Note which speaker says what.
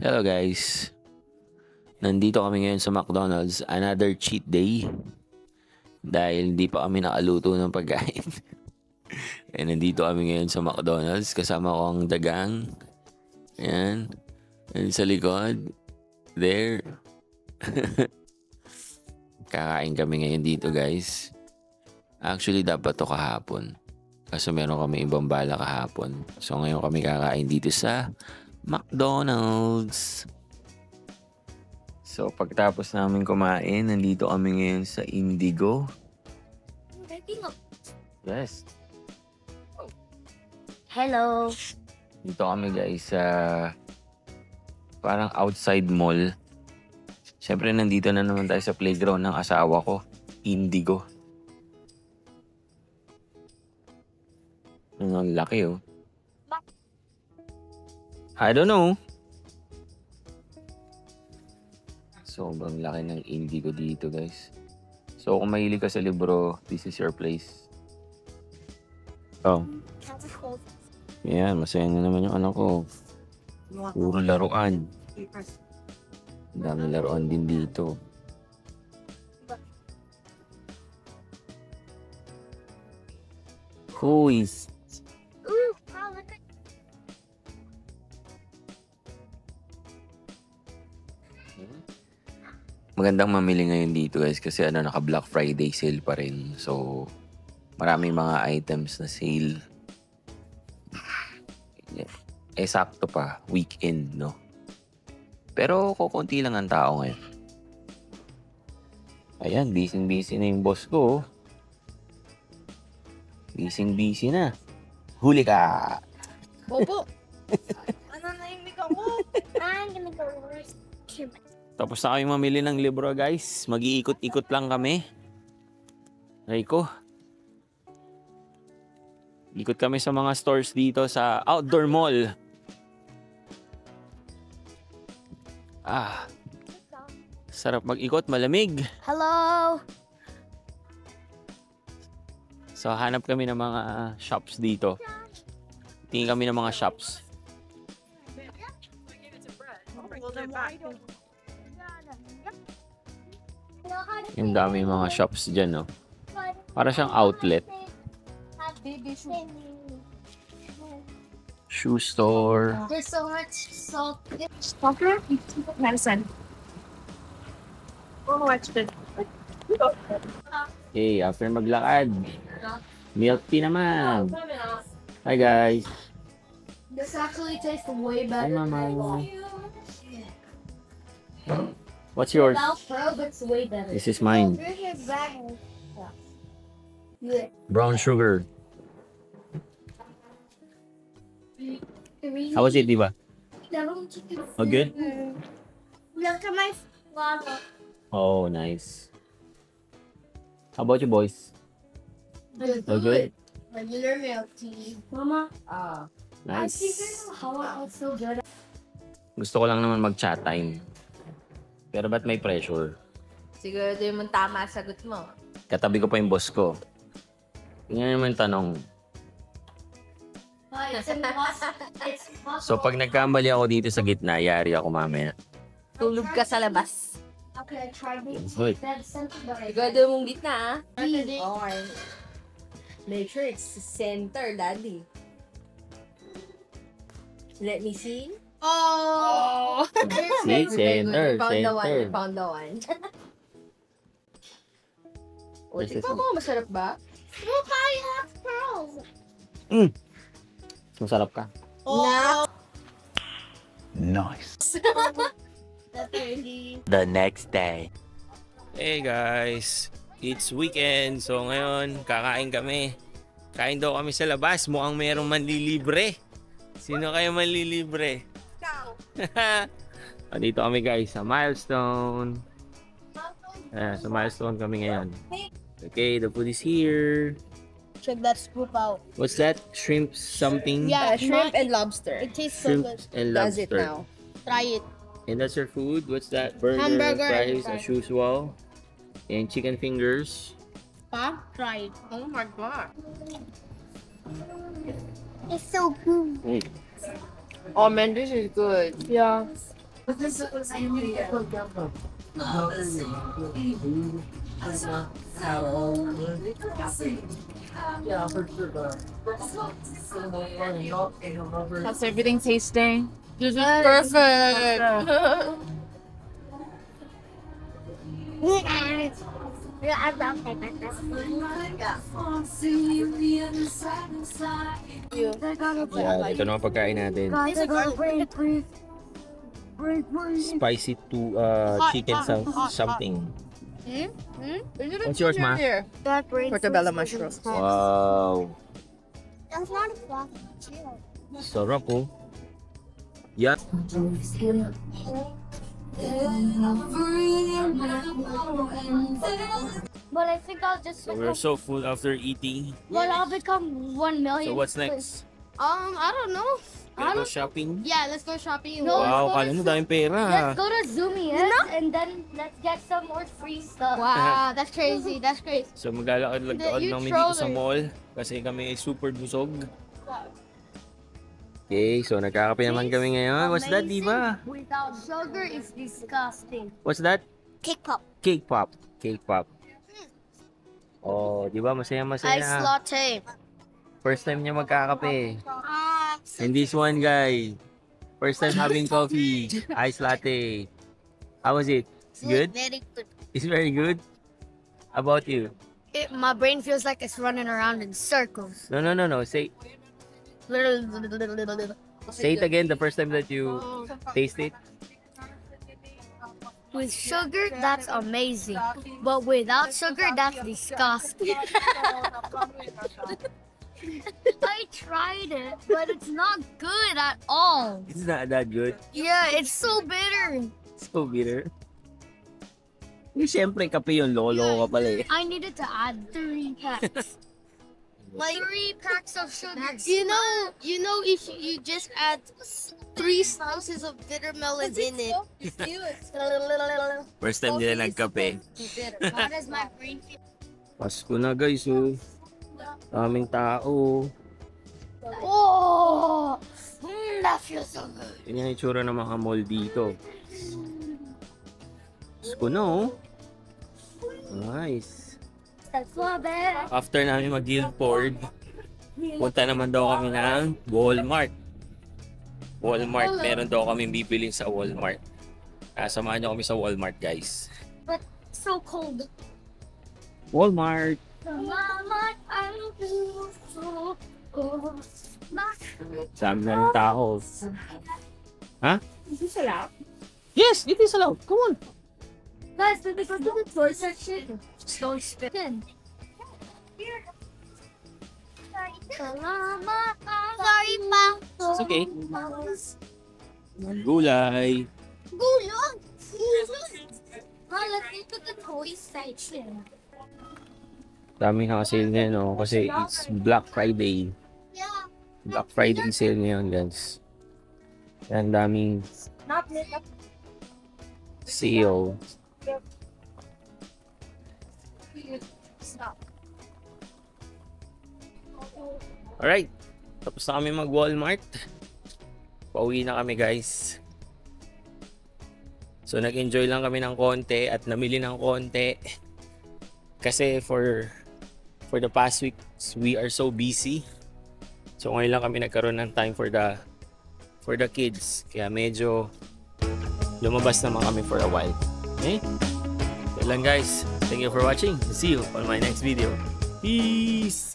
Speaker 1: Hello guys, nandito kami ngayon sa McDonald's, another cheat day dahil hindi pa kami nakaluto ng pagkain. Nandito kami ngayon sa McDonald's, kasama ko ang dagang. Ayan, and sa likod, there. Kakain kami ngayon dito guys. Actually dapat to kahapon, kaso meron kami ibang bala kahapon. So ngayon kami kakain dito sa McDonald's. So pagtapos namin kumain, nandito kami ngayon sa Indigo. Yes.
Speaker 2: Hello.
Speaker 1: Dito kami guys sa parang outside mall. Siyempre nandito na naman tayo sa playground ng asawa ko, Indigo. Ang laki oh. I don't know. Sobrang laki ng Indigo dito guys. So kung mahilig ka sa libro, this is your place. Oh. Yan, masaya na naman yung anak ko. Puro laruan. Ang dami laruan din dito. Who is... Magandang mamili ngayon dito guys kasi naka Black Friday sale pa rin. So maraming mga items na sale. Sakto pa, weekend no. Pero kukunti lang ang tao ngayon. Ayan, busy na yung boss ko. Busy na. Huli ka!
Speaker 2: Bobo! Ano na yung mika mo? I'm gonna go first.
Speaker 1: Tapos na kami mamili ng libro guys. Mag-iikot-ikot lang kami. Rico. Ikot kami sa mga stores dito sa outdoor mall. Sarap mag-ikot, malamig.
Speaker 2: Hello!
Speaker 1: So hanap kami ng mga shops dito. Tingin kami ng mga shops. Yung dami mga shops dyan, no? Para siyang outlet. Shoe store.
Speaker 2: There's so much salt. Stalker? Medicine. Oh, watch it.
Speaker 1: Hey, after maglakad, milk tea naman. Hi guys.
Speaker 2: This actually tastes way
Speaker 1: Hi
Speaker 2: better.
Speaker 1: mama. What's yours?
Speaker 2: Velcro, but it's way better.
Speaker 1: This is mine. Brown sugar. How was it, diba? Oh, good?
Speaker 2: Look at my flower.
Speaker 1: Oh, nice. How about you boys? Oh, good?
Speaker 2: Regular milk tea. Mama. I think
Speaker 1: Nice.
Speaker 2: how it's so good.
Speaker 1: Gusto ko lang naman mag-chat time. Pero ba't may pressure?
Speaker 3: Siguro din mo tama sagot mo.
Speaker 1: Katabi ko pa yung boss ko. Tingnan naman yung tanong.
Speaker 2: It's impossible.
Speaker 1: So pag nagkamali ako dito sa gitna, yari ako mamaya.
Speaker 3: Tulog ka sa labas.
Speaker 2: Okay, I tried it.
Speaker 1: Good.
Speaker 2: That's something that I
Speaker 3: Siguro mong gitna, ah.
Speaker 2: did.
Speaker 3: Okay. Make sure it's center, daddy. Let me see.
Speaker 2: Oh!
Speaker 1: See, center,
Speaker 3: Found the one.
Speaker 1: center.
Speaker 3: Found the one. O,
Speaker 1: This is-
Speaker 3: tignan mo, masarap ba?
Speaker 2: Look, I have pearls.
Speaker 1: Masarap ka.
Speaker 2: Oh!
Speaker 4: Nice.
Speaker 2: The 30.
Speaker 1: The next day. Hey guys, it's weekend. So ngayon, kakain kami. Kain daw kami sa labas. Mukhang merong manlilibre. Sino kayo manlilibre? Dito kami guys sa Milestone. Sa Milestone kami ngayon. Okay, the food is here.
Speaker 2: Check that scoop out.
Speaker 1: What's that? Shrimp something?
Speaker 2: Yeah,
Speaker 3: Shrimp and lobster.
Speaker 2: It tastes so
Speaker 1: Shrimp
Speaker 2: good.
Speaker 1: and
Speaker 3: Does it
Speaker 1: lobster.
Speaker 3: now?
Speaker 2: Try it.
Speaker 1: And that's your food. What's that? Burger,
Speaker 2: Hamburger and
Speaker 1: fries, as
Speaker 2: fries.
Speaker 1: usual. And chicken fingers.
Speaker 2: Pa, try it.
Speaker 3: Oh my God.
Speaker 2: It's so good.
Speaker 1: Mm.
Speaker 3: Oh man, this is good.
Speaker 2: Yeah. How's everything tasting? This is perfect.
Speaker 1: Yeah, ito naman pagkain natin. Spicy to chicken something. What's yours, Ma?
Speaker 2: Portobello mushroom.
Speaker 1: Wow.
Speaker 2: That's not a fluff.
Speaker 1: Sarap oh. Yeah.
Speaker 4: But I think I'll just
Speaker 1: So we're so full after eating.
Speaker 4: well, I'll become 1 million.
Speaker 1: So what's next?
Speaker 2: I don't know.
Speaker 1: Gonna go shopping?
Speaker 2: Yeah, let's go shopping.
Speaker 4: No.
Speaker 1: Wow, kala mo daming pera.
Speaker 4: Let's go to Zoomy and then let's get some more free stuff.
Speaker 2: Wow, that's crazy. That's crazy.
Speaker 1: So maglalakad-lakad
Speaker 2: You
Speaker 1: namin dito sa
Speaker 2: troller.
Speaker 1: mall kasi kami ay super busog. Okay, so nagkakape naman kami ngayon. What's that, Diva?
Speaker 4: Without sugar is disgusting.
Speaker 1: What's that?
Speaker 2: Cake pop.
Speaker 1: Cake pop. Cake pop. Oh, di ba? Masaya-masaya.
Speaker 2: Ice latte.
Speaker 1: First time niya magkakape. And this one guy, first time having coffee. Ice latte. How was it? Good?
Speaker 2: Very good.
Speaker 1: It's very good? How about you?
Speaker 2: My brain feels like it's running around in circles.
Speaker 1: No. Say it again the first time that you taste it.
Speaker 4: With sugar, that's amazing. But without sugar, that's disgusting. I tried it, but it's not good at all.
Speaker 1: It's not that good.
Speaker 4: Yeah, it's so bitter.
Speaker 1: So bitter. Siyempre, kape yung lolo ka pala eh.
Speaker 4: I needed to add 3 packs.
Speaker 2: Like
Speaker 4: 3 packs of sugar.
Speaker 2: you know, if you just add 3 ounces of bitter melons in it.
Speaker 1: First time nila nagkape.
Speaker 4: How does my brain feel?
Speaker 1: Pasko na guys oh. Daming tao.
Speaker 4: Oh, that feels so good.
Speaker 1: Yun yung itsura ng mga mall dito. Pasko na oh. Nice.
Speaker 4: That's not bad.
Speaker 1: After namin mag-Guildford, punta naman daw kami ng Walmart. Meron daw kami bibilin sa Walmart. Samahan niyo kami sa Walmart guys.
Speaker 4: But so cold.
Speaker 1: Walmart!
Speaker 4: Mama, I'm so cold.
Speaker 1: Dami na ng tao. Ha?
Speaker 3: Is this allowed?
Speaker 1: Yes, it is allowed. Come on.
Speaker 4: Guys, did they go to the toy section? Just don't spit in. Salamat.
Speaker 2: Sorry pa.
Speaker 1: It's okay. Gulay.
Speaker 4: Gulong. Let's go to the toy section.
Speaker 1: Dami naka-sale ngayon no? Kasi it's Black Friday.
Speaker 4: Yeah.
Speaker 1: Black Friday sale ngayon guys. Yan daming
Speaker 4: Not lit up.
Speaker 1: sale.
Speaker 4: Stop.
Speaker 1: Alright. Tapos na kami mag-Walmart. Pauwi na kami guys. So nag-enjoy lang kami ng konti at namili ng konti. Kasi for the past weeks, we are so busy. So ngayon lang kami nagkaroon ng time for the kids. Kaya medyo lumabas naman kami for a while. Okay? So lang guys. Thank you for watching. See you on my next video. Peace!